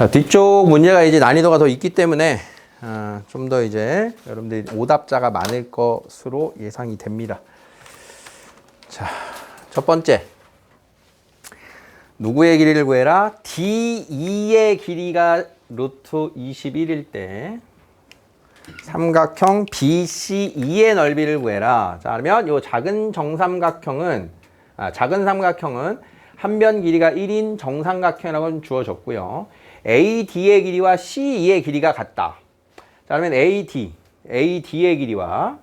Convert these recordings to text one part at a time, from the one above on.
자, 뒤쪽 문제가 이제 난이도가 더 있기 때문에 좀 더 이제 여러분들이 오답자가 많을 것으로 예상이 됩니다. 자, 첫 번째. 누구의 길이를 구해라? D2의 길이가 루트 21일 때 삼각형 BC2의 넓이를 구해라. 자, 그러면 이 작은 삼각형은 한 변 길이가 1인 정삼각형이라고 주어졌고요. AD의 길이와 CE의 길이가 같다. 자, 그러면 AD의 길이와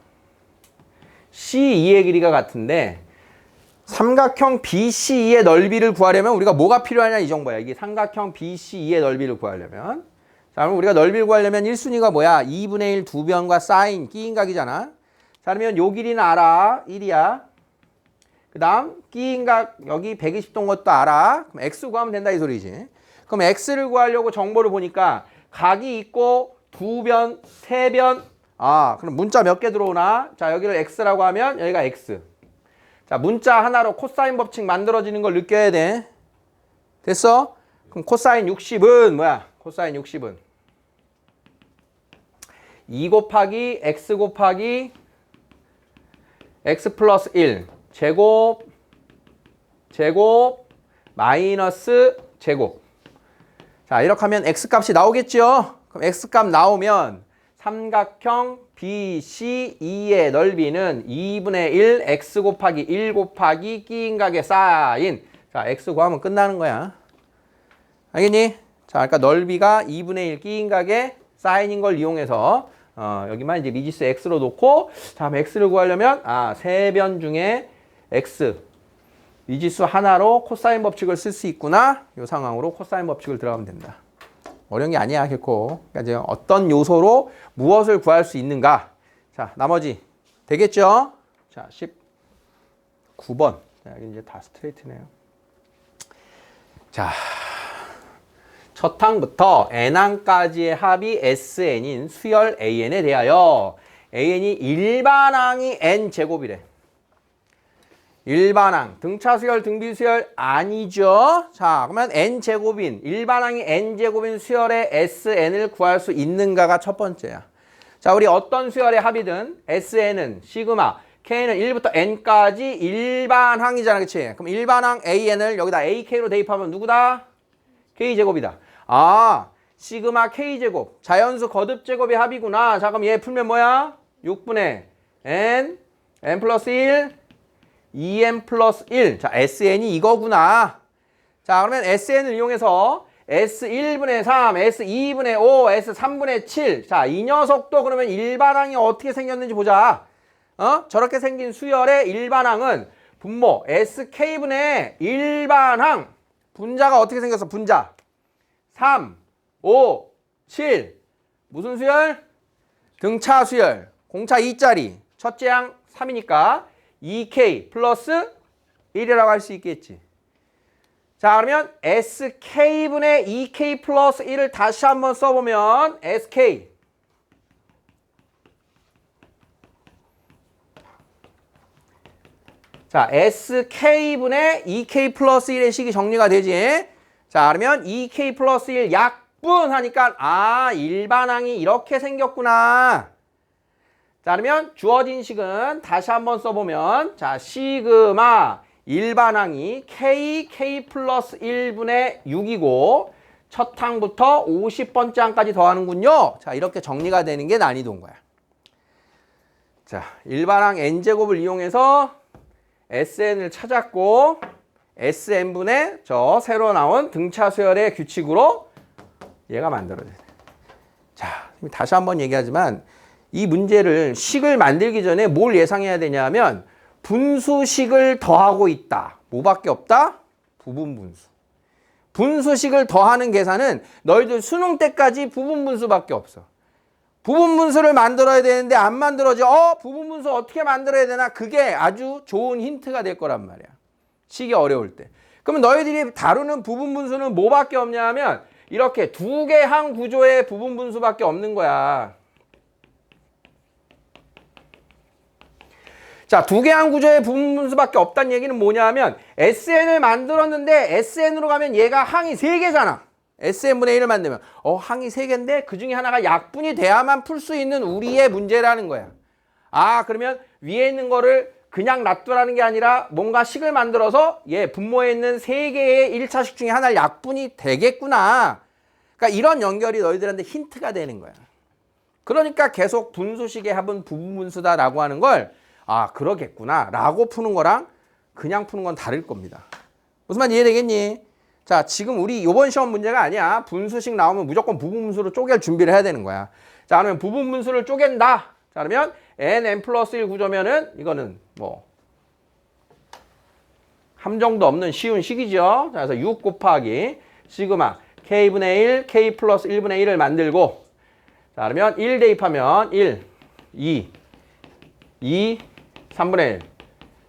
CE의 길이가 같은데 삼각형 BCE의 넓이를 구하려면 우리가 뭐가 필요하냐 이 정보야. 이게 삼각형 BCE의 넓이를 구하려면. 자, 그럼 우리가 넓이를 구하려면 1순위가 뭐야? 2분의 1 두 변과 사인 끼인각이잖아. 자, 그러면 요 길이는 알아. 1이야. 그 다음 끼인각 여기 120도 온 것도 알아. 그럼 X 구하면 된다 이 소리지. 그럼 X를 구하려고 정보를 보니까 각이 있고 두 변, 세 변. 그럼 문자 몇 개 들어오나? 자, 여기를 X라고 하면 여기가 X. 자, 문자 하나로 코사인 법칙 만들어지는 걸 느껴야 돼. 됐어? 그럼 코사인 60은 뭐야? 코사인 60은 2 곱하기 X 곱하기 X 플러스 1 제곱 마이너스 제곱. 자, 이렇게 하면 X 값이 나오겠죠? 그럼 X 값 나오면 삼각형 BCE의 넓이는 2분의 1 X 곱하기 1 곱하기 끼인각의 사인. 자, X 구하면 끝나는 거야. 알겠니? 자, 그러니까 넓이가 2분의 1 끼인각의 사인인 걸 이용해서 여기만 이제 미지수 X로 놓고 다음에 X를 구하려면 세 변 중에 X 미지수 하나로 코사인 법칙을 쓸 수 있구나. 이 상황으로 코사인 법칙을 들어가면 된다. 어려운 게 아니야, 결코. 그러니까 이제 어떤 요소로 무엇을 구할 수 있는가. 자, 나머지 되겠죠? 자, 19번. 자, 여기 이제 다 스트레이트네요. 자, 첫 항부터 n항까지의 합이 SN인 수열 AN에 대하여 AN이 일반항이 n제곱이래. 일반항, 등차수열, 등비수열 아니죠? 자, 그러면 n제곱인, 일반항이 n제곱인 수열의 SN을 구할 수 있는가가 첫 번째야. 자, 우리 어떤 수열의 합이든 SN은 시그마, K는 1부터 N까지 일반항이잖아, 그치? 그럼 일반항 AN을 여기다 AK로 대입하면 누구다? K제곱이다. 시그마 K제곱, 자연수 거듭제곱의 합이구나. 자, 그럼 얘 풀면 뭐야? 6분의 N 플러스 1, 2n 플러스 1. 자, SN이 이거구나. 자, 그러면 SN을 이용해서 S1분의 3, S2분의 5, S3분의 7. 자, 이 녀석도 그러면 일반항이 어떻게 생겼는지 보자. 저렇게 생긴 수열의 일반항은 분모 SK분의 일반항. 분자가 어떻게 생겼어? 분자. 3, 5, 7. 무슨 수열? 등차 수열. 공차 2짜리. 첫째 항 3이니까 2K 플러스 1이라고 할 수 있겠지. 자, 그러면 SK분의 2K 플러스 1을 다시 한번 써보면 SK. 자, SK분의 2K 플러스 1의 식이 정리가 되지. 자, 그러면 2K 플러스 1 약분하니까 일반항이 이렇게 생겼구나. 자, 그러면 주어진 식은 다시 한번 써보면 자, 시그마 일반항이 K 플러스 1분의 6이고 첫 항부터 50번째 항까지 더하는군요. 자, 이렇게 정리가 되는 게 난이도인 거야. 자, 일반항 n제곱을 이용해서 SN을 찾았고 SN분의 저 새로 나온 등차 수열의 규칙으로 얘가 만들어져야 돼. 자, 다시 한번 얘기하지만 이 문제를 식을 만들기 전에 뭘 예상해야 되냐면 분수식을 더하고 있다. 뭐밖에 없다? 부분분수. 분수식을 더하는 계산은 너희들 수능 때까지 부분분수밖에 없어. 부분분수를 만들어야 되는데 안 만들어져. 부분분수 어떻게 만들어야 되나? 그게 아주 좋은 힌트가 될 거란 말이야. 식이 어려울 때. 그러면 너희들이 다루는 부분분수는 뭐밖에 없냐 하면 이렇게 두 개 항 구조의 부분분수밖에 없는 거야. 자, 두 개 항 구조의 부분분수밖에 없다는 얘기는 뭐냐 하면 SN을 만들었는데 SN으로 가면 얘가 항이 3개잖아. SN분의 1을 만들면 항이 3개인데 그 중에 하나가 약분이 돼야만 풀 수 있는 우리의 문제라는 거야. 아, 그러면 위에 있는 거를 그냥 놔두라는 게 아니라 뭔가 식을 만들어서 분모에 있는 3개의 1차식 중에 하나를 약분이 되겠구나. 그러니까 이런 연결이 너희들한테 힌트가 되는 거야. 그러니까 계속 분수식의 합은 부분분수다라고 하는 걸 그러겠구나 라고 푸는 거랑 그냥 푸는 건 다를 겁니다. 무슨 말 이해되겠니? 자, 지금 우리 이번 시험 문제가 아니야. 분수식 나오면 무조건 부분분수로 쪼갤 준비를 해야 되는 거야. 자, 그러면 부분분수를 쪼갠다. 자, 그러면 n 플러스 1 구조면은 이거는 뭐 함정도 없는 쉬운 식이죠. 자, 그래서 6 곱하기 시그마 k분의 1, k 플러스 1분의 1을 만들고, 자, 그러면 1 대입하면 1, 2, 3분의 1.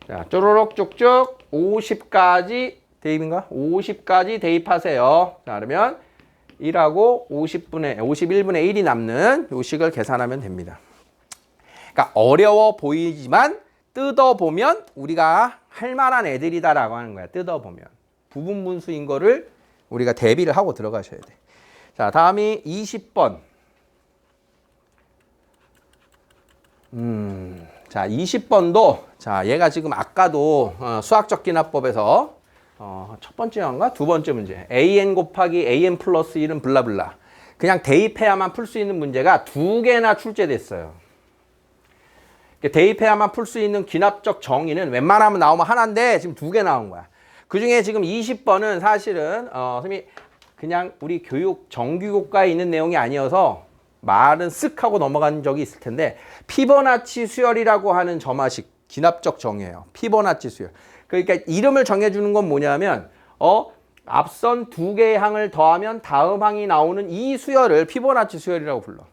자, 쪼르륵 쭉쭉 50까지 대입인가? 50까지 대입하세요. 자, 그러면 1하고 51분의 1이 남는 요 식을 계산하면 됩니다. 그러니까 어려워 보이지만 뜯어보면 우리가 할 만한 애들이다라고 하는 거야. 뜯어보면. 부분분수인 거를 우리가 대비를 하고 들어가셔야 돼. 자, 다음이 20번. 자, 20번도, 자, 얘가 지금 아까도 수학적 기납법에서 첫 번째인가? 두 번째 문제. an 곱하기 an 플러스 1은 블라블라. 그냥 대입해야만 풀 수 있는 문제가 2개나 출제됐어요. 대입해야만 풀 수 있는 기납적 정의는 웬만하면 나오면 하나인데 지금 2개 나온 거야. 그 중에 지금 20번은 사실은 선생님이 그냥 우리 정규교과에 있는 내용이 아니어서 말은 쓱 하고 넘어간 적이 있을 텐데, 피보나치 수열이라고 하는 점화식 기납적 정의예요. 피보나치 수열. 그러니까 이름을 정해주는 건 뭐냐면 앞선 2개의 항을 더하면 다음 항이 나오는 이 수열을 피보나치 수열이라고 불러.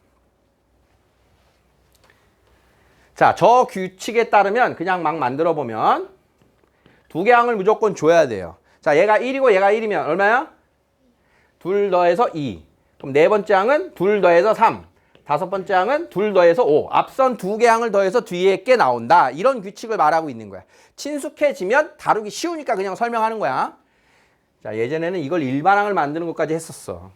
자, 저 규칙에 따르면 그냥 막 만들어 보면 2개 항을 무조건 줘야 돼요. 자, 얘가 1이고 얘가 1이면 얼마야? 2 더해서 2. 그럼 네 번째 항은 2 더해서 3. 다섯 번째 항은 2 더해서 5. 앞선 2개 항을 더해서 뒤에 게 나온다. 이런 규칙을 말하고 있는 거야. 친숙해지면 다루기 쉬우니까 그냥 설명하는 거야. 자, 예전에는 이걸 일반항을 만드는 것까지 했었어.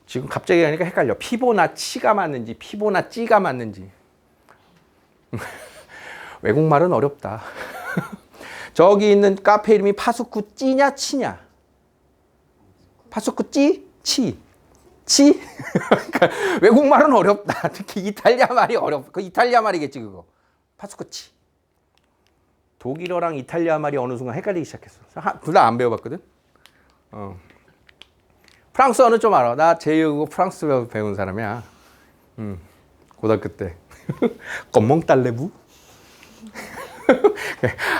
지금 갑자기 하니까 헷갈려. 피보나치가 맞는지 피보나찌가 맞는지. 외국말은 어렵다. 저기 있는 카페 이름이 파수쿠찌냐 치냐? 파수쿠찌? 치? 치? 그러니까 외국말은 어렵다. 특히 이탈리아 말이 어렵다. 그 이탈리아 말이겠지 그거. 파수쿠치. 독일어랑 이탈리아 말이 어느 순간 헷갈리기 시작했어. 둘 다 안 배워봤거든. 프랑스어는 좀 알아. 나 제2외국어 프랑스어 배운 사람이야. 고등학교 때. 껌멍딸레부?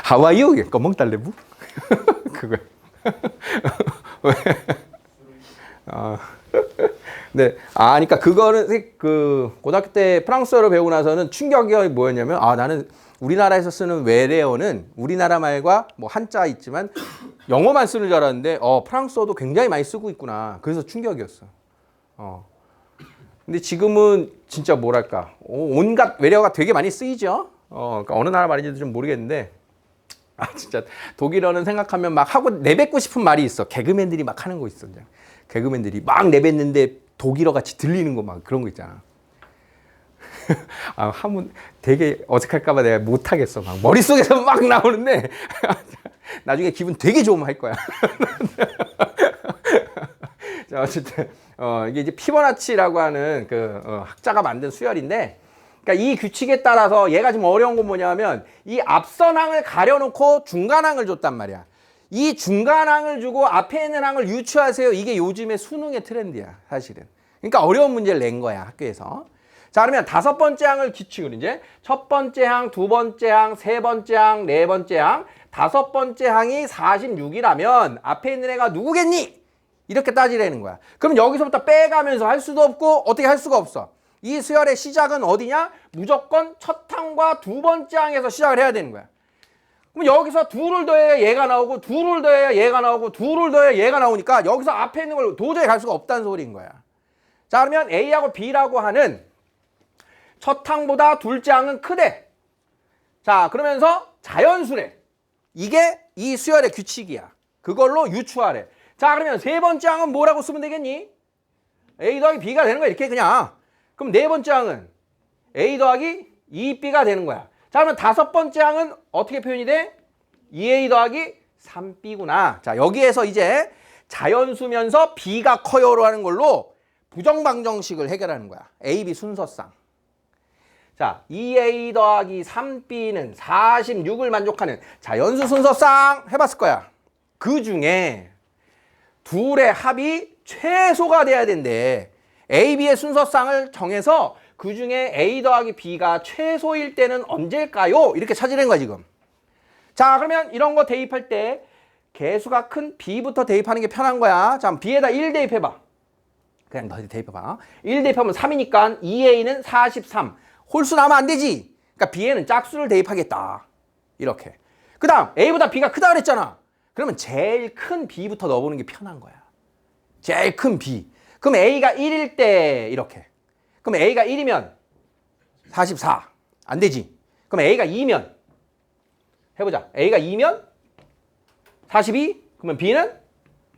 하와이어? 껌멍딸레부? 그거야. 네. 그러니까 그거는 그 고등학교 때 프랑스어를 배우고 나서는 충격이 뭐였냐면, 나는 우리나라에서 쓰는 외래어는 우리나라 말과 뭐 한자 있지만 영어만 쓰는 줄 알았는데 프랑스어도 굉장히 많이 쓰고 있구나. 그래서 충격이었어. 근데 지금은 진짜 뭐랄까 온갖 외래어가 되게 많이 쓰이죠. 그러니까 어느 나라 말인지도 좀 모르겠는데 진짜 독일어는 생각하면 막 하고 내뱉고 싶은 말이 있어. 개그맨들이 막 하는 거 있어. 그냥. 개그맨들이 막 내뱉는데 독일어 같이 들리는 거 막 그런 거 있잖아. 하면 되게 어색할까봐 내가 못하겠어. 막 머릿속에서 막 나오는데 나중에 기분 되게 좋으면 할 거야. 자, 어쨌든 이게 이제 피보나치라고 하는 그 학자가 만든 수열인데, 그러니까 이 규칙에 따라서 얘가 지금 어려운 건 뭐냐면 이 앞선 항을 가려놓고 중간 항을 줬단 말이야. 이 중간 항을 주고 앞에 있는 항을 유추하세요. 이게 요즘의 수능의 트렌드야, 사실은. 그러니까 어려운 문제를 낸 거야, 학교에서. 자, 그러면 다섯 번째 항을 규칙으로 이제 첫 번째 항, 두 번째 항, 세 번째 항, 네 번째 항, 다섯 번째 항이 46이라면 앞에 있는 애가 누구겠니? 이렇게 따지라는 거야. 그럼 여기서부터 빼가면서 할 수도 없고 어떻게 할 수가 없어. 이 수열의 시작은 어디냐? 무조건 첫 항과 두 번째 항에서 시작을 해야 되는 거야. 그럼 여기서 둘을 더해야 얘가 나오고 둘을 더해야 얘가 나오고 둘을 더해야 얘가 나오니까 여기서 앞에 있는 걸 도저히 갈 수가 없다는 소리인 거야. 자, 그러면 A하고 B라고 하는 첫 항보다 둘째 항은 크대. 자, 그러면서 자연수래. 이게 이 수열의 규칙이야. 그걸로 유추하래. 자, 그러면 세 번째 항은 뭐라고 쓰면 되겠니? A 더하기 B가 되는 거야. 이렇게 그냥. 그럼 네 번째 항은 A 더하기 2B가 되는 거야. 자, 그러면 다섯 번째 항은 어떻게 표현이 돼? 2A 더하기 3B구나. 자, 여기에서 이제 자연수면서 B가 커요로 하는 걸로 부정방정식을 해결하는 거야. A, B 순서상. 자, 2A 더하기 3B는 46을 만족하는 자연수 순서상 해봤을 거야. 그 중에 둘의 합이 최소가 돼야 된대. A, B의 순서상을 정해서 그 중에 A 더하기 B가 최소일 때는 언제일까요? 이렇게 찾으는 거야, 지금. 자, 그러면 이런 거 대입할 때 개수가 큰 B부터 대입하는 게 편한 거야. 자, B에다 1 대입해봐. 그냥 너희 대입해봐. 1 대입하면 3이니까 2A는 43. 홀수 나오면 안 되지. 그러니까 B에는 짝수를 대입하겠다. 이렇게. 그 다음 A보다 B가 크다 그랬잖아. 그러면 제일 큰 B부터 넣어보는 게 편한 거야. 제일 큰 B. 그럼 A가 1일 때 이렇게. 그럼 A가 1이면 44. 안 되지. 그럼 A가 2면 해보자. A가 2면 42. 그러면 B는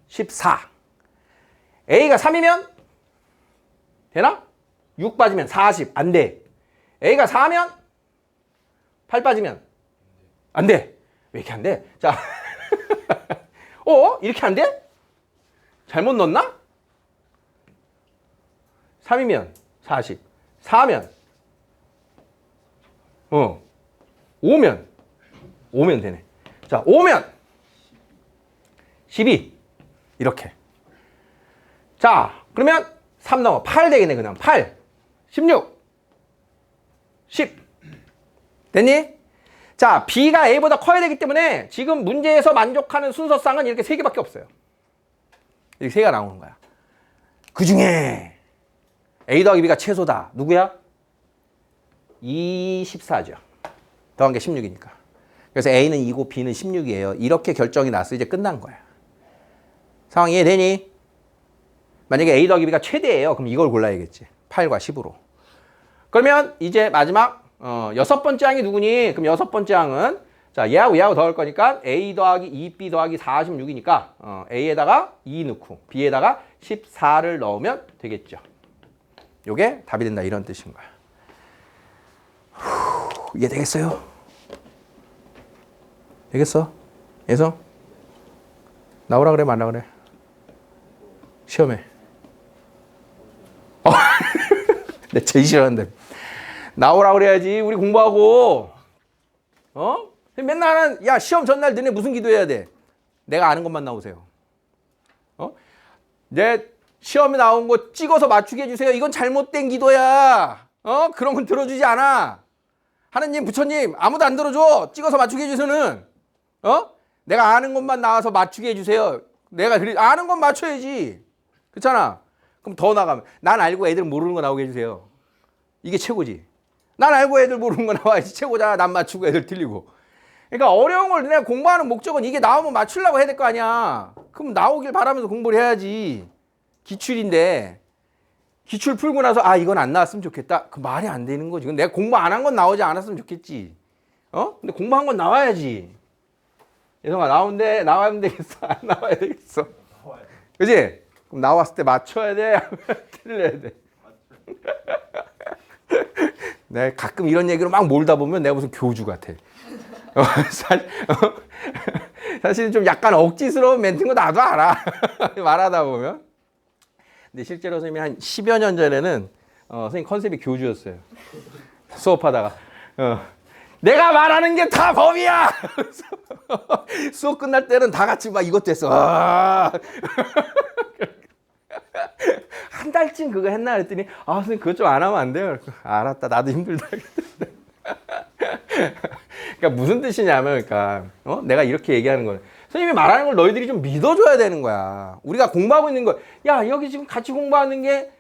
14. A가 3이면 되나? 6 빠지면 40. 안 돼. A가 4면 8 빠지면 안 돼. 왜 이렇게 안 돼? 자, 이렇게 안 돼? 잘못 넣었나? 3이면 40. 4면 5면 되네. 자, 5면 12. 이렇게. 자, 그러면 3 넘어 8 되겠네. 그냥 8, 16, 10. 됐니? 자, B가 A보다 커야 되기 때문에 지금 문제에서 만족하는 순서상은 이렇게 3개밖에 없어요. 이렇게 3개가 나오는 거야. 그 중에 A 더하기 B가 최소다. 누구야? 24죠. 더한 게 16이니까. 그래서 A는 2고 B는 16이에요. 이렇게 결정이 났어. 이제 끝난 거야. 상황 이해되니? 만약에 A 더하기 B가 최대예요. 그럼 이걸 골라야겠지. 8과 10으로. 그러면 이제 마지막 여섯 번째 항이 누구니? 그럼 여섯 번째 항은 자, 얘하고 더할 거니까 A 더하기 2B 더하기 46이니까 A에다가 2 넣고 B에다가 14를 넣으면 되겠죠. 요게 답이 된다 이런 뜻인 거야. 이해 되겠어요? 되겠어? 예성? 나오라 그래 말라 그래? 시험에. 내 제일 싫어하는데. 나오라 그래야지. 우리 공부하고. 맨날 하는, 야, 시험 전날 너네 무슨 기도해야 돼? 내가 아는 것만 나오세요. 내 시험에 나온 거 찍어서 맞추게 해주세요. 이건 잘못된 기도야. 그런 건 들어주지 않아. 하느님, 부처님, 아무도 안 들어줘. 찍어서 맞추게 해주세요는. 내가 아는 것만 나와서 맞추게 해주세요. 내가 아는 건 맞춰야지. 그렇잖아. 그럼 더 나가면 난 알고 애들 모르는 거 나오게 해주세요. 이게 최고지. 난 알고 애들 모르는 거 나와야지 최고잖아. 난 맞추고 애들 틀리고. 그러니까 어려운 걸 내가 공부하는 목적은 이게 나오면 맞추려고 해야 될 거 아니야. 그럼 나오길 바라면서 공부를 해야지. 기출인데 기출 풀고 나서 이건 안 나왔으면 좋겠다. 그 말이 안 되는 거지. 내가 공부 안 한 건 나오지 않았으면 좋겠지. 근데 공부한 건 나와야지. 예성아 나오면 되겠어? 안 나와야 되겠어? 그지? 그럼 나왔을 때 맞춰야 돼? 틀려야 돼? 내가 가끔 이런 얘기로 막 몰다 보면 내가 무슨 교주 같아. 사실은 좀 약간 억지스러운 멘트인 거 나도 알아. 말하다 보면. 근데 실제로 선생님이 한 10여 년 전에는 선생님 컨셉이 교주였어요. 수업하다가. 내가 말하는 게 다 법이야! 수업 끝날 때는 다 같이 막 이것도 했어. 한 달쯤 그거 했나 그랬더니 선생님 그것 좀 안 하면 안 돼요. 알았다. 나도 힘들다. 그러니까 무슨 뜻이냐면 그러니까 내가 이렇게 얘기하는 거는 선생님이 말하는 걸 너희들이 좀 믿어줘야 되는 거야. 우리가 공부하고 있는 거 야 여기 지금 같이 공부하는 게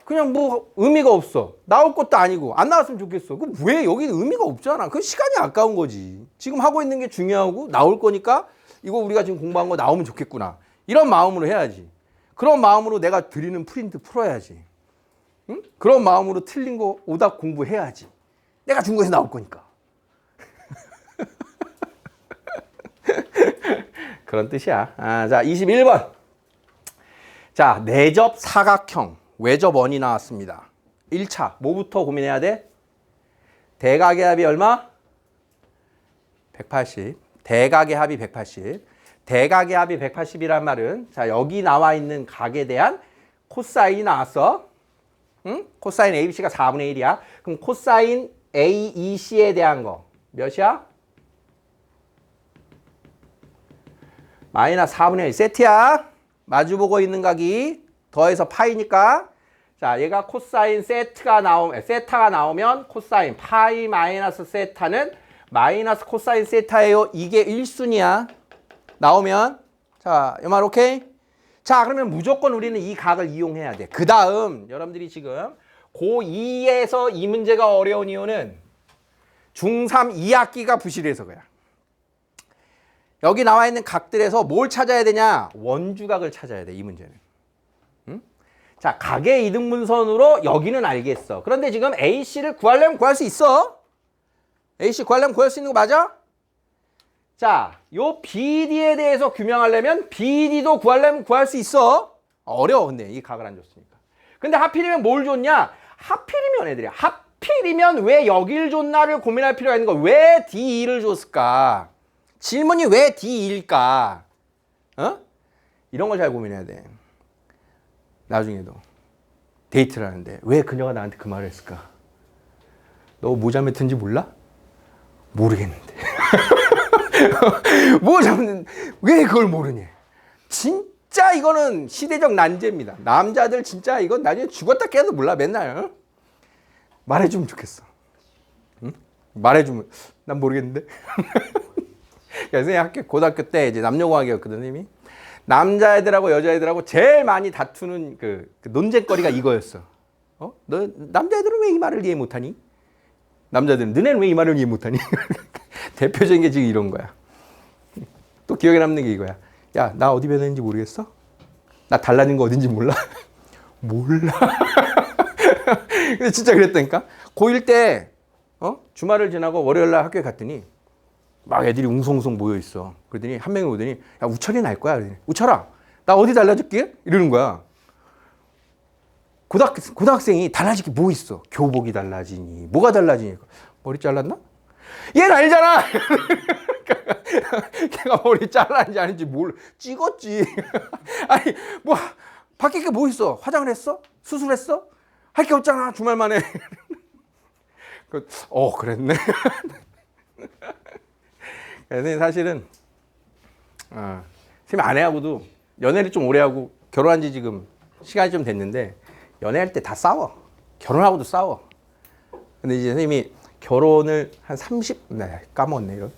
그냥 뭐 의미가 없어. 나올 것도 아니고 안 나왔으면 좋겠어. 그럼 왜 여기는 의미가 없잖아. 그 시간이 아까운 거지. 지금 하고 있는 게 중요하고 나올 거니까 이거 우리가 지금 공부한 거 나오면 좋겠구나. 이런 마음으로 해야지. 그런 마음으로 내가 드리는 프린트 풀어야지. 응? 그런 마음으로 틀린 거 오답 공부해야지. 내가 준 거에서 나올 거니까. 그런 뜻이야. 자, 21번. 자, 내접 사각형 외접원이 나왔습니다. 1차 뭐부터 고민해야 돼? 대각의 합이 얼마? 180. 대각의 합이 180. 대각의 합이 180이란 말은 자, 여기 나와 있는 각에 대한 코사인이 나왔어. 응? 코사인 ABC가 4분의 1이야. 그럼 코사인 AEC에 대한 거 몇이야? 마이너스 4분의 1 세트야. 마주보고 있는 각이 더해서 파이니까 자, 얘가 코사인 세타가 나오면 코사인 파이 마이너스 세타는 마이너스 코사인 세타예요. 이게 1순위야. 나오면 자, 이 말 오케이? 자, 그러면 무조건 우리는 이 각을 이용해야 돼. 그 다음 여러분들이 지금 고2에서 이 문제가 어려운 이유는 중3 2학기가 부실해서 그래. 여기 나와 있는 각들에서 뭘 찾아야 되냐? 원주각을 찾아야 돼, 이 문제는. 응? 자, 각의 이등분선으로 여기는 알겠어. 그런데 지금 AC를 구하려면 구할 수 있어. AC 구하려면 구할 수 있는 거 맞아? 자, 요 BD에 대해서 규명하려면 BD도 구하려면 구할 수 있어. 어려워, 근데 이 각을 안 줬으니까. 근데 하필이면 뭘 줬냐? 하필이면 애들이 하필이면 왜 여길 줬나를 고민할 필요가 있는 거야. 왜 D2를 줬을까? 질문이 왜 D2일까? 어? 이런 걸 잘 고민해야 돼. 나중에도 데이트를 하는데 왜 그녀가 나한테 그 말을 했을까? 너 모자 매트인지 몰라? 모르겠는데. 모자는 왜 그걸 모르니? 진짜 이거는 시대적 난제입니다. 남자들 진짜 이건 나중에 죽었다 깨도 몰라 맨날. 어? 말해주면 좋겠어. 응? 말해주면 난 모르겠는데. 선생님 고등학교 때 이제 남녀공학이었거든, 선생님이. 남자애들하고 여자애들하고 제일 많이 다투는 그 논쟁거리가 이거였어. 너 남자애들은 왜 이 말을 이해 못하니? 남자들은 너네는 왜 이 말을 이해 못하니? 대표적인 게 지금 이런 거야. 또 기억에 남는 게 이거야. 야, 나 어디 변했는지 모르겠어? 나 달라진 거 어딘지 몰라? 몰라. 근데 진짜 그랬다니까. 고1 때 주말을 지나고 월요일날 학교에 갔더니 막 애들이 웅성웅성 모여 있어. 그러더니 한 명이 오더니 야, 우철이는 알 거야. 그러더니 우철아, 나 어디 달라질게? 이러는 거야. 고등학생이 달라질 게 뭐 있어? 교복이 달라지니 뭐가 달라지니? 머리 잘랐나? 얘는 알잖아. 걔가 머리 잘랐는지 아닌지 몰라. 찍었지. 아니 뭐 바뀔 게 뭐 있어? 화장을 했어? 수술했어? 할 게 없잖아. 주말 만에. 그랬네. 그래서 사실은 선생님 아내하고도 연애를 좀 오래 하고 결혼한 지 지금 시간이 좀 됐는데 연애할 때 다 싸워. 결혼하고도 싸워. 근데 이제 선생님이 결혼을 한 30, 까먹었네, 이런.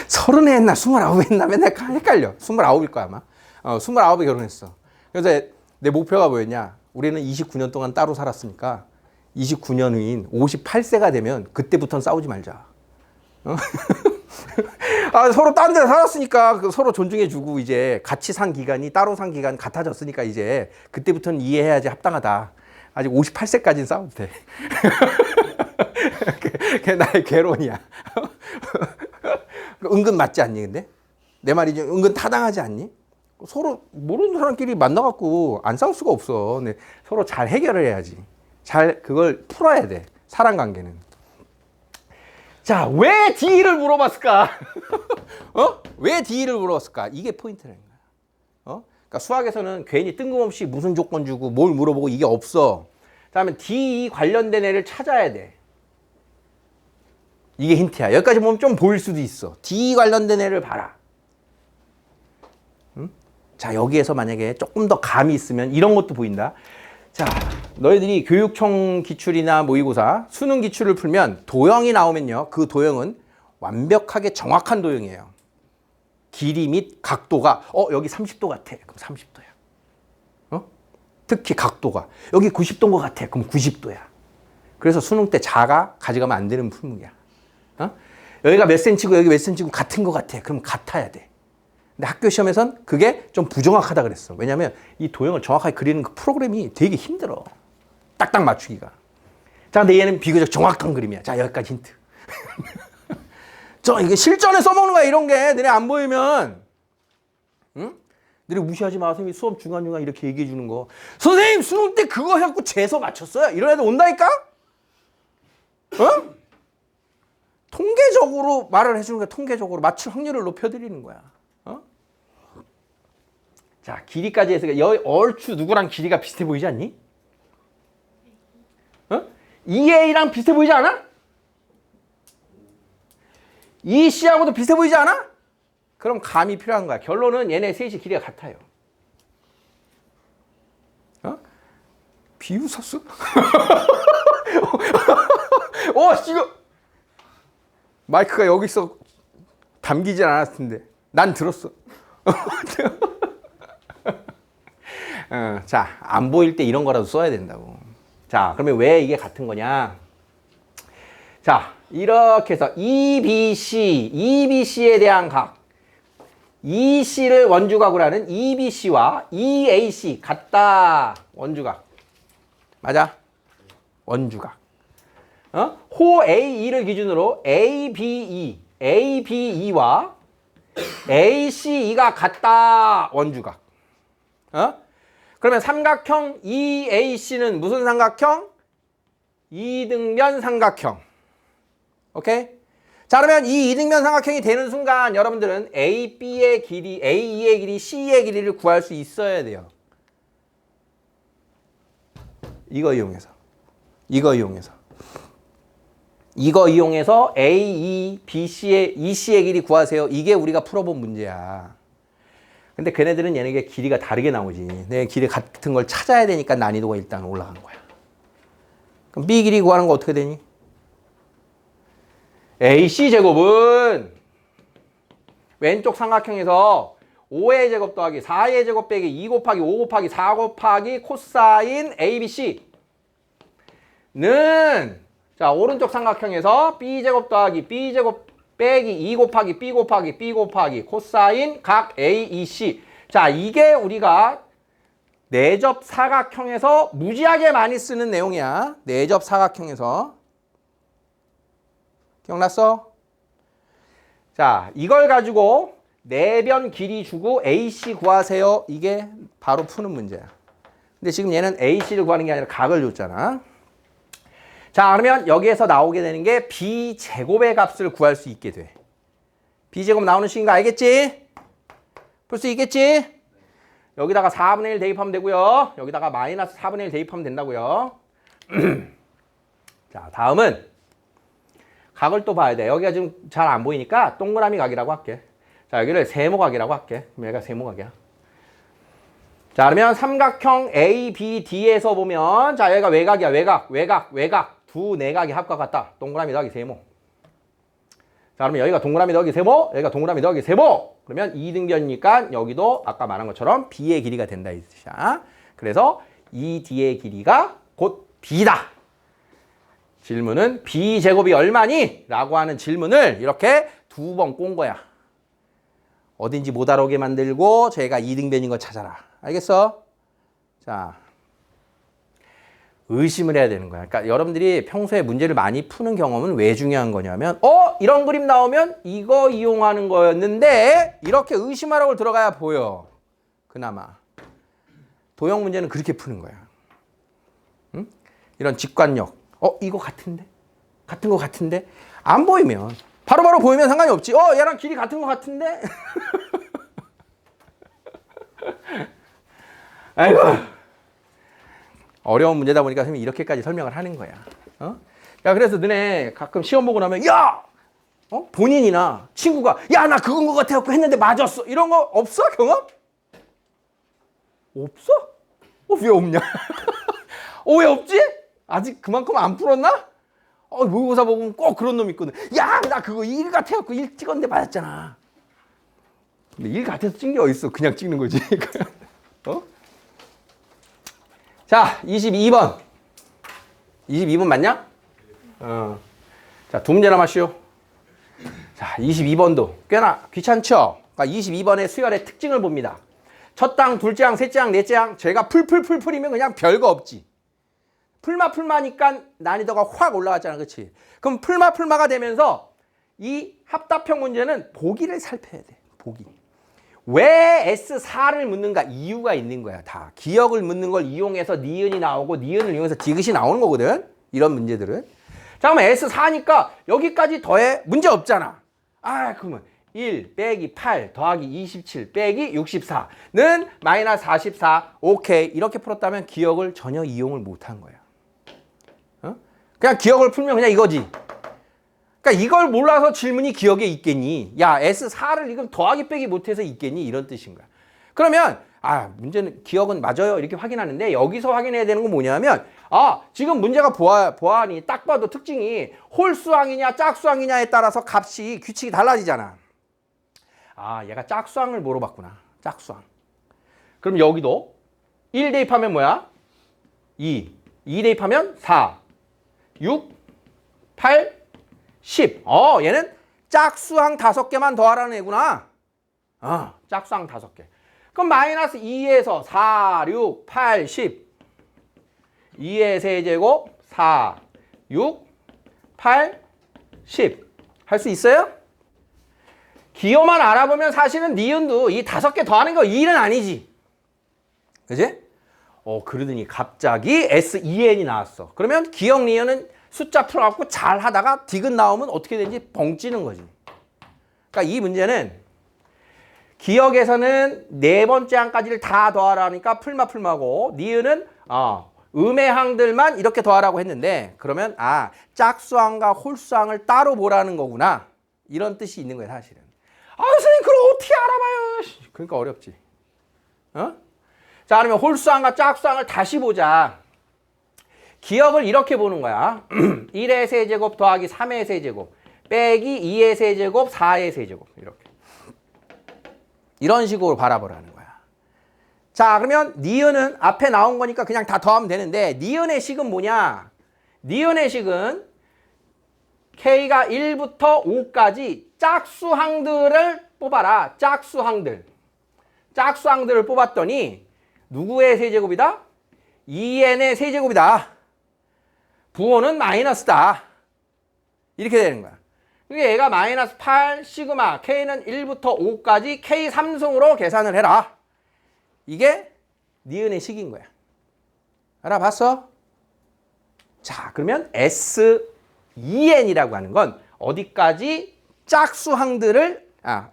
30에 했나, 29에 했나, 맨날 헷갈려. 29일 거야, 아마. 29에 결혼했어. 그래서 내 목표가 뭐였냐. 우리는 29년 동안 따로 살았으니까 29년 후인 58세가 되면 그때부터는 싸우지 말자. 서로 딴 데 살았으니까 서로 존중해주고 이제 같이 산 기간이 따로 산 기간 같아졌으니까 이제 그때부터는 이해해야지 합당하다. 아직 58세까지는 싸워도 돼. 그게 나의 개론이야. 은근 맞지 않니 근데? 내 말이 좀 은근 타당하지 않니? 서로 모르는 사람끼리 만나갖고 안 싸울 수가 없어. 근데 서로 잘 해결을 해야지. 잘 그걸 풀어야 돼. 사람 관계는. 자, 왜 D를 물어봤을까? 왜 D를 물어봤을까? 이게 포인트라는 거야. 그러니까 수학에서는 괜히 뜬금없이 무슨 조건 주고 뭘 물어보고 이게 없어. 다음에 D 관련된 애를 찾아야 돼. 이게 힌트야. 여기까지 보면 좀 보일 수도 있어. D 관련된 애를 봐라. 응? 자, 여기에서 만약에 조금 더 감이 있으면 이런 것도 보인다. 자, 너희들이 교육청 기출이나 모의고사, 수능 기출을 풀면 도형이 나오면요. 그 도형은 완벽하게 정확한 도형이에요. 길이 및 각도가 여기 30도 같아. 그럼 30도야. 특히 각도가 여기 90도인 것 같아. 그럼 90도야. 그래서 수능 때 자가 가져가면 안 되는 품목이야. 여기가 몇 센치고 여기 몇 센치고 같은 것 같아. 그럼 같아야 돼. 근데 학교 시험에선 그게 좀 부정확하다 그랬어. 왜냐하면 이 도형을 정확하게 그리는 그 프로그램이 되게 힘들어. 딱딱 맞추기가. 자, 근데 얘는 비교적 정확한 그림이야. 자, 여기까지 힌트. 이게 실전에 써먹는 거야. 이런 게 너네 안 보이면 응? 너네 무시하지 마. 선생님이 수업 중간중간 이렇게 얘기해 주는 거. 선생님 수능 때 그거 해갖고 재서 맞췄어요. 이런 애들 온다니까? 어? 통계적으로 말을 해주는 거야. 통계적으로 맞출 확률을 높여드리는 거야. 어? 자, 길이까지 했으니까 여기 얼추 누구랑 길이가 비슷해 보이지 않니? 어? 2A랑 비슷해 보이지 않아? 2C하고도 비슷해 보이지 않아? 그럼 감이 필요한 거야. 결론은 얘네 셋이 길이가 같아요. 어? 비웃었어? 지금 마이크가 여기서 담기진 않았을 텐데 난 들었어. 자, 안 보일 때 이런 거라도 써야 된다고. 자, 그러면 왜 이게 같은 거냐? 자, 이렇게 해서 EBC에 대한 각 EC를 원주각으로 하는 EBC와 EAC 같다. 원주각. 맞아? 원주각. 호 AE를 기준으로 ABE와 ACE가 같다. 원주각. 그러면 삼각형 EAC는 무슨 삼각형? 이등변 삼각형. 오케이? 자, 그러면 이 이등변 삼각형이 되는 순간 여러분들은 AB의 길이, AE의 길이, CE의 길이를 구할 수 있어야 돼요. 이거 이용해서 AE, BC의, EC의 길이 구하세요. 이게 우리가 풀어본 문제야. 근데 걔네들은 얘네가 길이가 다르게 나오지. 내 길이 같은 걸 찾아야 되니까 난이도가 일단 올라간 거야. 그럼 B 길이 구하는 거 어떻게 되니? AC 제곱은 왼쪽 삼각형에서 5의 제곱 더하기 4의 제곱 빼기 2 곱하기 5 곱하기 4 곱하기 코사인 ABC 는 자, 오른쪽 삼각형에서 B제곱 더하기 B제곱 빼기 2 곱하기 B 곱하기 B 곱하기 코사인 각 AEC. 자, 이게 우리가 내접 사각형에서 무지하게 많이 쓰는 내용이야. 내접 사각형에서. 기억났어? 자, 이걸 가지고 내변 길이 주고 AC 구하세요. 이게 바로 푸는 문제야. 근데 지금 얘는 AC를 구하는 게 아니라 각을 줬잖아. 자, 그러면 여기에서 나오게 되는 게 B제곱의 값을 구할 수 있게 돼. B제곱 나오는 식인 거 알겠지? 풀 수 있겠지? 여기다가 4분의 1 대입하면 되고요. 여기다가 마이너스 4분의 1 대입하면 된다고요. 자, 다음은 각을 또 봐야 돼. 여기가 지금 잘 안 보이니까 동그라미 각이라고 할게. 자, 여기를 세모각이라고 할게. 그럼 얘가 세모각이야. 자, 그러면 삼각형 ABD에서 보면 자, 여기가 외곽이야. 외곽. 두 내각이 합과 같다. 동그라미 더하기 세모. 자, 그러면 여기가 동그라미 더하기 세모, 여기가 동그라미 더하기 세모. 그러면 이등변이니까 여기도 아까 말한 것처럼 B의 길이가 된다 이 뜻이야. 그래서 이 D의 길이가 곧 B다. 질문은 B제곱이 얼마니? 라고 하는 질문을 이렇게 두 번 꼰 거야. 어딘지 못 알아오게 만들고 저희가 이등변인 거 찾아라. 알겠어? 자, 의심을 해야 되는 거야. 그러니까 여러분들이 평소에 문제를 많이 푸는 경험은 왜 중요한 거냐면 이런 그림 나오면 이거 이용하는 거였는데 이렇게 의심하라고 들어가야 보여. 그나마. 도형 문제는 그렇게 푸는 거야. 응? 이런 직관력. 이거 같은데? 같은 거 같은데? 안 보이면 바로바로 보이면 상관이 없지. 얘랑 길이 같은 거 같은데? 아이고. 어려운 문제다 보니까 선생님이 이렇게까지 설명을 하는 거야. 야, 그래서 너네 가끔 시험 보고 나면 야! 본인이나 친구가 야, 나 그건 거 같아갖고 했는데 맞았어. 이런 거 없어? 경험? 없어? 왜 없냐? 왜 없지? 아직 그만큼 안 풀었나? 모의고사 보면 꼭 그런 놈 있거든. 야, 나 그거 일 같아갖고 일 찍었는데 맞았잖아. 근데 일 같아서 찍는 게 어딨어. 그냥 찍는 거지. 자, 22번. 22번 맞냐? 자, 두 문제 남았슈. 자, 22번도 꽤나 귀찮죠? 그러니까 22번의 수열의 특징을 봅니다. 첫 장, 둘째 장, 셋째 장, 넷째 장. 제가 풀이면 그냥 별거 없지. 풀마니까 난이도가 확 올라갔잖아. 그치? 그럼 풀마가 되면서 이 합답형 문제는 보기를 살펴야 돼. 보기. 왜 S4를 묻는가? 이유가 있는 거야. 다. 기억을 묻는 걸 이용해서 니은이 나오고 니은을 이용해서 디귿이 나오는 거거든. 이런 문제들은. 잠깐만 S4니까 여기까지 더해 문제 없잖아. 아 그러면 1 빼기 8 더하기 27 빼기 64는 마이너스 44. 오케이. 이렇게 풀었다면 기억을 전혀 이용을 못한 거야. 어? 그냥 기억을 풀면 그냥 이거지. 그러니까 이걸 몰라서 질문이 기억에 있겠니? 야, S4를 이건 더하기 빼기 못해서 있겠니? 이런 뜻인 거야. 그러면 문제는 기억은 맞아요. 이렇게 확인하는데 여기서 확인해야 되는 건 뭐냐면 지금 문제가 보아하니 딱 봐도 특징이 홀수항이냐 짝수항이냐에 따라서 값이 규칙이 달라지잖아. 얘가 짝수항을 물어봤구나. 짝수항. 그럼 여기도 1 대입하면 뭐야? 2 대입하면 4 6 8 10. 얘는 짝수항 5개만 더하라는 애구나. 짝수항 5개. 그럼 마이너스 2에서 4, 6, 8, 10. 2의 세제곱 4, 6, 8, 10. 할 수 있어요? 기호만 알아보면 사실은 니은도 이 5개 더하는 거 2는 아니지. 그지? 그러더니 갑자기 S2N이 나왔어. 그러면 기억 니은은 숫자 풀어갖고 잘 하다가 디귿 나오면 어떻게 되는지 벙찌는 거지. 그러니까 이 문제는 기억에서는 4번째 항까지를 다 더하라니까 풀마고 니은은 음의 항들만 이렇게 더하라고 했는데 그러면 짝수항과 홀수항을 따로 보라는 거구나. 이런 뜻이 있는 거예요 사실은. 선생님 그걸 어떻게 알아봐요. 그러니까 어렵지. 자 그러면 홀수항과 짝수항을 다시 보자. 기억을 이렇게 보는 거야. 1의 세제곱 더하기 3의 세제곱 빼기 2의 세제곱 4의 세제곱 이렇게. 이런 식으로 바라보라는 거야. 자 그러면 니은은 앞에 나온 거니까 그냥 다 더하면 되는데 니은의 식은 뭐냐? 니은의 식은 K가 1부터 5까지 짝수항들을 뽑아라. 짝수항들을 뽑았더니 누구의 세제곱이다? 2n의 세제곱이다. 부호는 마이너스다. 이렇게 되는 거야. 그러니까 얘가 마이너스 8 시그마 K는 1부터 5까지 K 3승으로 계산을 해라. 이게 니은의 식인 거야. 알아봤어? 자 그러면 S2N이라고 하는 건 어디까지 짝수항들을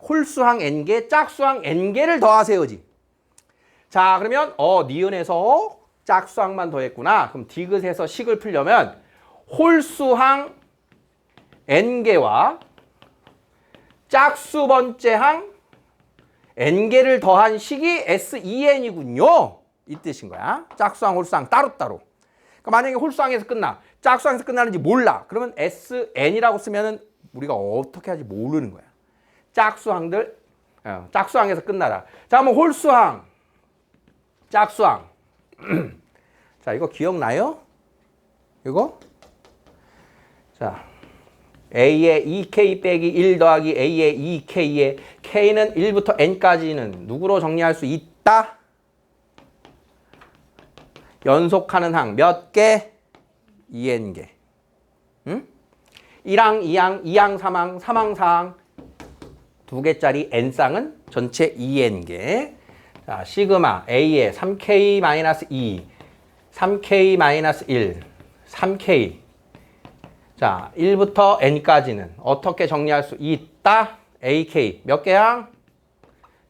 홀수항 N개, 짝수항 N개를 더하세요지. 자 그러면 니은에서 짝수항만 더했구나. 그럼 디귿에서 식을 풀려면 홀수항 N개와 짝수 번째 항 N개를 더한 식이 S2N이군요. 이 뜻인 거야. 짝수항, 홀수항 따로따로. 그러니까 만약에 홀수항에서 끝나. 짝수항에서 끝나는지 몰라. 그러면 SN이라고 쓰면은 우리가 어떻게 하지 모르는 거야. 짝수항들, 짝수항에서 끝나라. 자, 그럼 홀수항, 짝수항. 자, 이거 기억나요? 이거? 자, A의 2K 빼기 1 더하기 A의 2K의 K는 1부터 N까지는 누구로 정리할 수 있다? 연속하는 항 몇 개? 2N개. 응? 1항, 2항, 2항, 3항, 3항, 4항 2개짜리 N쌍은 전체 2N개. 자, 시그마 A의 3K-2, 3K-1, 3K. 자, 1부터 N까지는 어떻게 정리할 수 있다? AK 몇 개 항?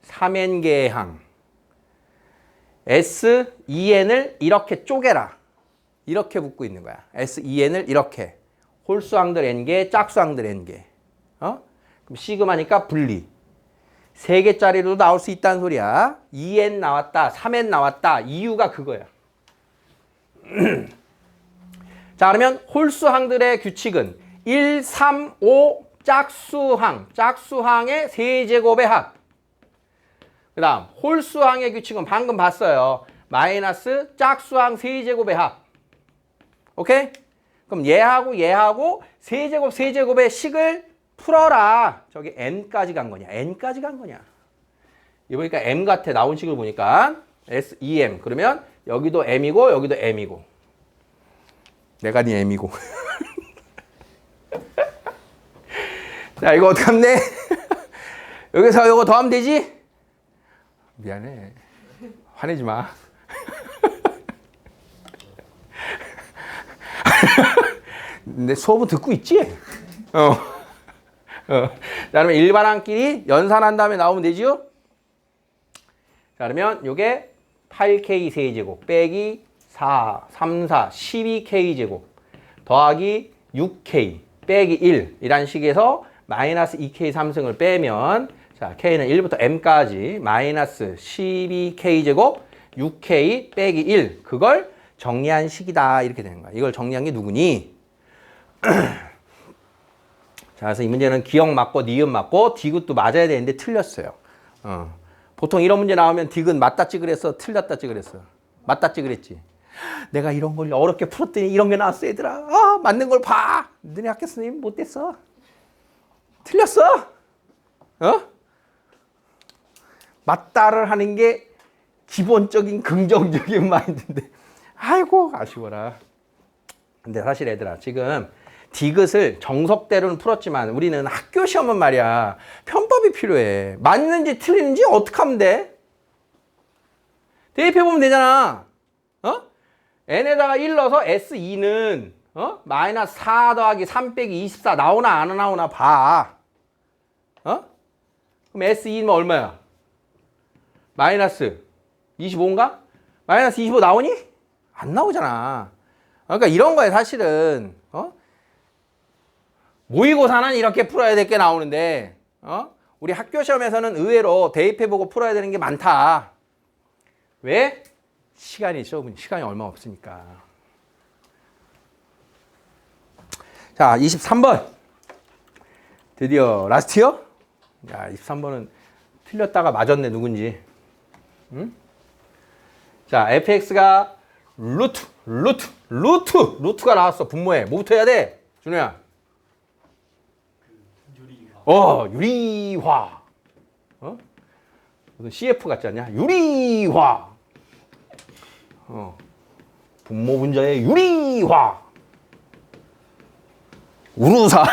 3N개의 항. S2N을 이렇게 쪼개라. 이렇게 붙고 있는 거야. S2N을 이렇게. 홀수항들 N개, 짝수항들 N개. 그럼 시그마니까 분리. 3개짜리로 나올 수 있다는 소리야. 2N 나왔다, 3N 나왔다. 이유가 그거야. 자, 그러면 홀수항들의 규칙은 1, 3, 5 짝수항, 짝수항의 세제곱의 합. 그 다음 홀수항의 규칙은 방금 봤어요. 마이너스 짝수항 세제곱의 합. 오케이? 그럼 얘하고 세제곱의 식을 풀어라. 저기 n까지 간 거냐? n까지 간 거냐? 이거 보니까 m 같아. 나온 식을 보니까 S2m. 그러면 여기도 m이고 여기도 m이고. 내가 네 m이고. 자, 이거 어떡하면 돼? 여기서 이거 더하면 되지? 미안해. 화내지 마. 내 수업은 듣고 있지? 자, 그러면 일반항끼리 연산한 다음에 나오면 되지요? 자, 그러면 요게 8K 세제곱 빼기 4, 3, 4, 12K 제곱 더하기 6K 빼기 1 이란 식에서 마이너스 2K 3승을 빼면 자, K는 1부터 M까지 마이너스 12K 제곱 6K 빼기 1 그걸 정리한 식이다 이렇게 되는 거야. 이걸 정리한 게 누구니? 자, 그래서 이 문제는 기억 맞고 니은 맞고 디귿도 맞아야 되는데 틀렸어요. 보통 이런 문제 나오면 디귿 맞다 찍으랬어, 틀렸다 찍으랬어. 맞다 찍으랬지. 내가 이런 걸 어렵게 풀었더니 이런 게 나왔어, 얘들아. 아, 맞는 걸 봐. 너네 학교 선생님 못됐어. 틀렸어. 맞다를 하는 게 기본적인 긍정적인 마인드인데. 아이고, 아쉬워라. 근데 사실 얘들아, 지금 디귿을 정석대로는 풀었지만 우리는 학교 시험은 말이야 편법이 필요해. 맞는지 틀리는지 어떻게 하면 돼? 대입해보면 되잖아. n에다가 1 넣어서 S2는 마이너스 4 더하기 3 빼기 24 나오나 안 나오나 봐. 그럼 S2는 얼마야? 마이너스 25인가? 마이너스 25 나오니? 안 나오잖아. 그러니까 이런 거에 사실은 모의고사는 이렇게 풀어야 될 게 나오는데 우리 학교 시험에서는 의외로 대입해보고 풀어야 되는 게 많다. 왜? 시간이 좁은 시간이 얼마 없으니까. 자, 23번 드디어 라스트요? 야, 23번은 틀렸다가 맞았네. 누군지. 응? 자, fx가 루트가 나왔어. 분모에 뭐부터 해야 돼? 준호야. 유리화. 무슨 CF 같지 않냐? 유리화. 분모 분자의 유리화. 우루사.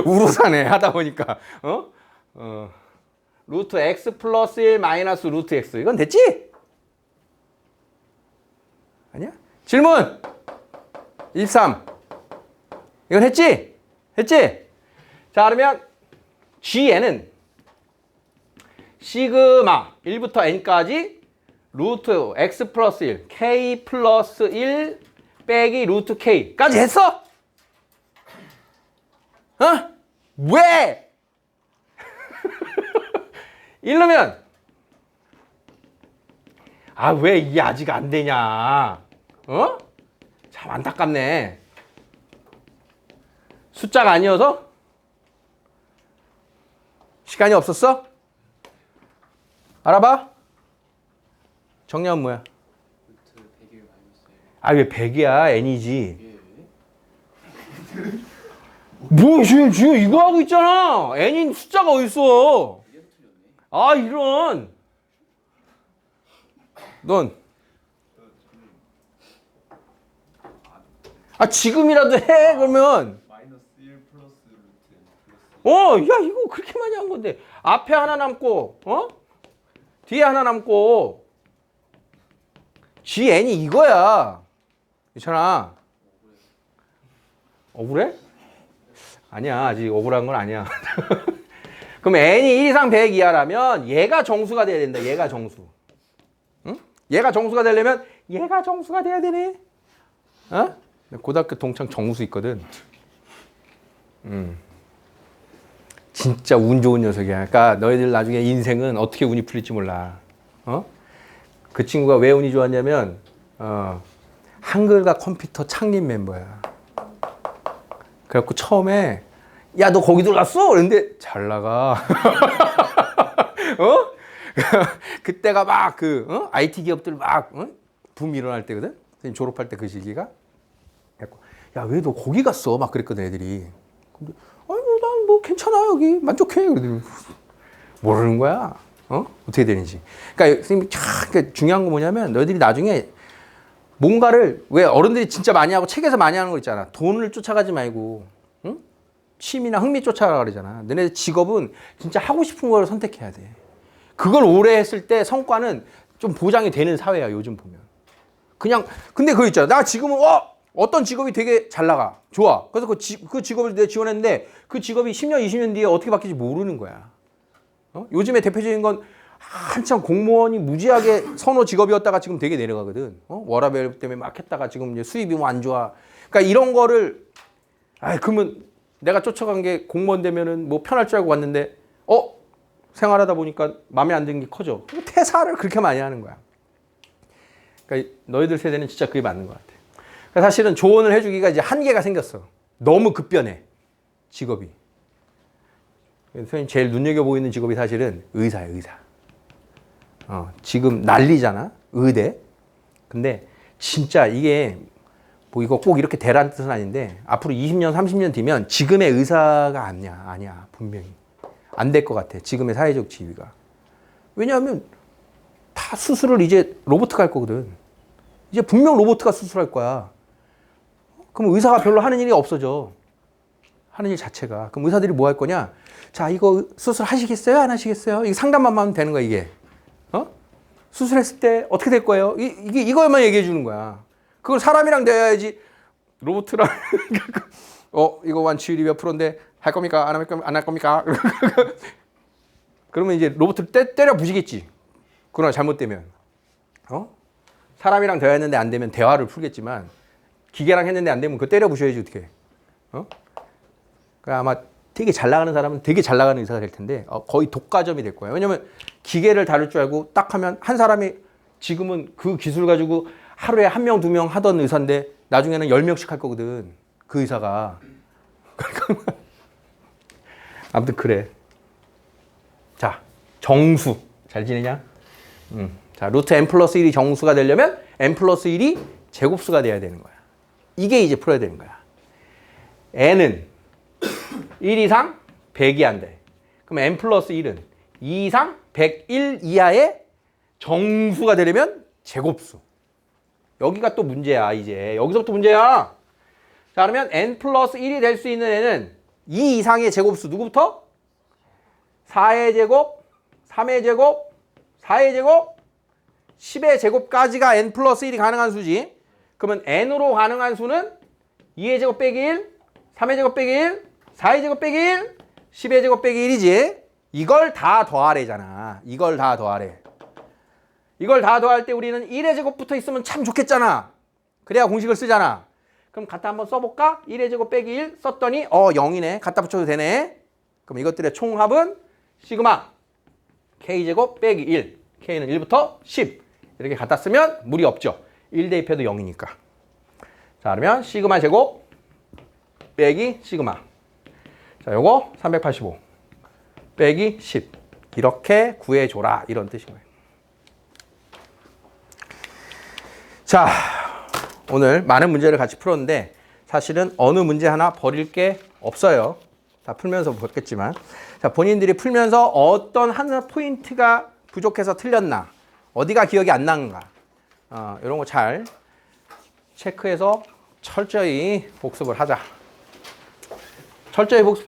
우루사네 하다 보니까. 루트 x 플러스 1 마이너스 루트 x. 이건 됐지? 아니야? 질문. 23. 이건 했지? 했지? 자, 그러면 Gn은 시그마 1부터 n까지 루트 x 플러스 1, k 플러스 1 빼기 루트 k까지 했어? 왜? 이러면 왜 이게 아직 안 되냐? 참 안타깝네. 숫자가 아니어서? 시간이 없었어? 알아봐? 정리하면 뭐야? 왜 100이야? n이지. 뭐 지금 이거 하고 있잖아. n인 숫자가 어딨어? 이런. 넌 지금이라도 해. 그러면 마이너스 1 플러스 루트 야, 이거 그렇게 많이 한 건데 앞에 하나 남고 뒤에 하나 남고 GN이 이거야. 괜찮아. 억울해? 아니야, 아직 억울한 건 아니야. 그럼 n이 1 이상 100 이하라면 얘가 정수가 돼야 된다. 얘가 정수. 응? 얘가 정수가 되려면 얘가 정수가 돼야 되네. 고등학교 동창 정수 있거든. 진짜 운 좋은 녀석이야. 그러니까 너희들 나중에 인생은 어떻게 운이 풀릴지 몰라. 그 친구가 왜 운이 좋았냐면 한글과 컴퓨터 창립 멤버야. 그래갖고 처음에 야, 너 거기 들어갔어? 그랬는데 잘 나가. 그때가 막 IT 기업들 막 붐 일어날 때거든. 선생님 졸업할 때 그 시기가. 야, 왜 너 거기 갔어? 막 그랬거든 애들이. 근데 난 뭐 괜찮아 여기 만족해. 그러더니 모르는 거야. 어떻게 되는지. 그러니까 선생님 그러니까 중요한 거 뭐냐면 너희들이 나중에 뭔가를 왜 어른들이 진짜 많이 하고 책에서 많이 하는 거 있잖아. 돈을 쫓아가지 말고 취미나 흥미 쫓아가라 그러잖아. 너네 직업은 진짜 하고 싶은 걸 선택해야 돼. 그걸 오래 했을 때 성과는 좀 보장이 되는 사회야, 요즘 보면. 그냥, 근데 그거 있잖아. 나 지금은, 어떤 직업이 되게 잘 나가. 좋아. 그래서 그 직업을 내가 지원했는데 그 직업이 10년, 20년 뒤에 어떻게 바뀔지 모르는 거야. 요즘에 대표적인 건 한참 공무원이 무지하게 선호 직업이었다가 지금 되게 내려가거든. 워라밸 때문에 막 했다가 지금 이제 수입이 뭐 안 좋아. 그러니까 이런 거를, 그러면 내가 쫓아간 게 공무원 되면은 뭐 편할 줄 알고 왔는데, 생활하다 보니까 마음에 안 드는 게 커져. 퇴사를 그렇게 많이 하는 거야. 그러니까 너희들 세대는 진짜 그게 맞는 것 같아. 그러니까 사실은 조언을 해주기가 이제 한계가 생겼어. 너무 급변해, 직업이. 그래서 제일 눈여겨보이는 직업이 사실은 의사야, 의사. 지금 난리잖아, 의대. 근데 진짜 이게 뭐 이거 꼭 이렇게 되라는 뜻은 아닌데 앞으로 20년, 30년 뒤면 지금의 의사가 아니야, 분명히. 안 될 것 같아, 지금의 사회적 지위가. 왜냐하면 다 수술을 이제 로봇가 할 거거든. 이제 분명 로봇가 수술할 거야. 그럼 의사가 별로 하는 일이 없어져. 하는 일 자체가. 그럼 의사들이 뭐 할 거냐? 자, 이거 수술 하시겠어요? 안 하시겠어요? 이게 상담만 하면 되는 거야, 이게. 수술했을 때 어떻게 될 거예요? 이거만 얘기해 주는 거야. 그걸 사람이랑 대해야지. 로봇이랑 이거 완치율이 몇 프로인데 할 겁니까? 안 할 겁니까? 그러면 이제 로봇을 때려 부시겠지. 그러나 잘못되면. 사람이랑 대화했는데 안 되면 대화를 풀겠지만 기계랑 했는데 안 되면 그거 때려 부셔야지 어떻게. 그러니까 아마 되게 잘 나가는 사람은 되게 잘 나가는 의사가 될 텐데 거의 독과점이 될 거예요. 왜냐면 기계를 다룰 줄 알고 딱 하면 한 사람이 지금은 그 기술 가지고 하루에 1명, 2명 하던 의사인데 나중에는 10명씩 할 거거든. 그 의사가. 아무튼 그래. 자, 정수. 잘 지내냐? 자, 루트 n 플러스 1이 정수가 되려면 n 플러스 1이 제곱수가 돼야 되는 거야. 이게 이제 풀어야 되는 거야. n은 1 이상 100이 안 돼. 그럼 n 플러스 1은 2 이상 101 이하의 정수가 되려면 제곱수. 여기가 또 문제야, 이제. 여기서부터 문제야. 자, 그러면 n 플러스 1이 될 수 있는 n은 2 이상의 제곱수. 누구부터? 4의 제곱, 3의 제곱, 4의 제곱, 10의 제곱까지가 n 플러스 1이 가능한 수지. 그러면 n으로 가능한 수는 2의 제곱 빼기 1, 3의 제곱 빼기 1, 4의 제곱 빼기 1, 10의 제곱 빼기 1이지. 이걸 다 더하래잖아. 이걸 다 더하래. 이걸 다 더할 때 우리는 1의 제곱 붙어 있으면 참 좋겠잖아. 그래야 공식을 쓰잖아. 그럼 갖다 한번 써볼까? 1의 제곱 빼기 1 썼더니 0이네. 갖다 붙여도 되네. 그럼 이것들의 총합은 시그마 k제곱 빼기 1. k는 1부터 10. 이렇게 갖다 쓰면 무리 없죠. 1 대입해도 0이니까. 자, 그러면 시그마 제곱 빼기 시그마. 자, 요거 385 빼기 10. 이렇게 구해줘라. 이런 뜻인 거예요. 자, 오늘 많은 문제를 같이 풀었는데 사실은 어느 문제 하나 버릴 게 없어요. 다 풀면서 보겠지만. 자, 본인들이 풀면서 어떤 하나 포인트가 부족해서 틀렸나, 어디가 기억이 안 나는가, 이런 거 잘 체크해서 철저히 복습을 하자. 철저히 복습.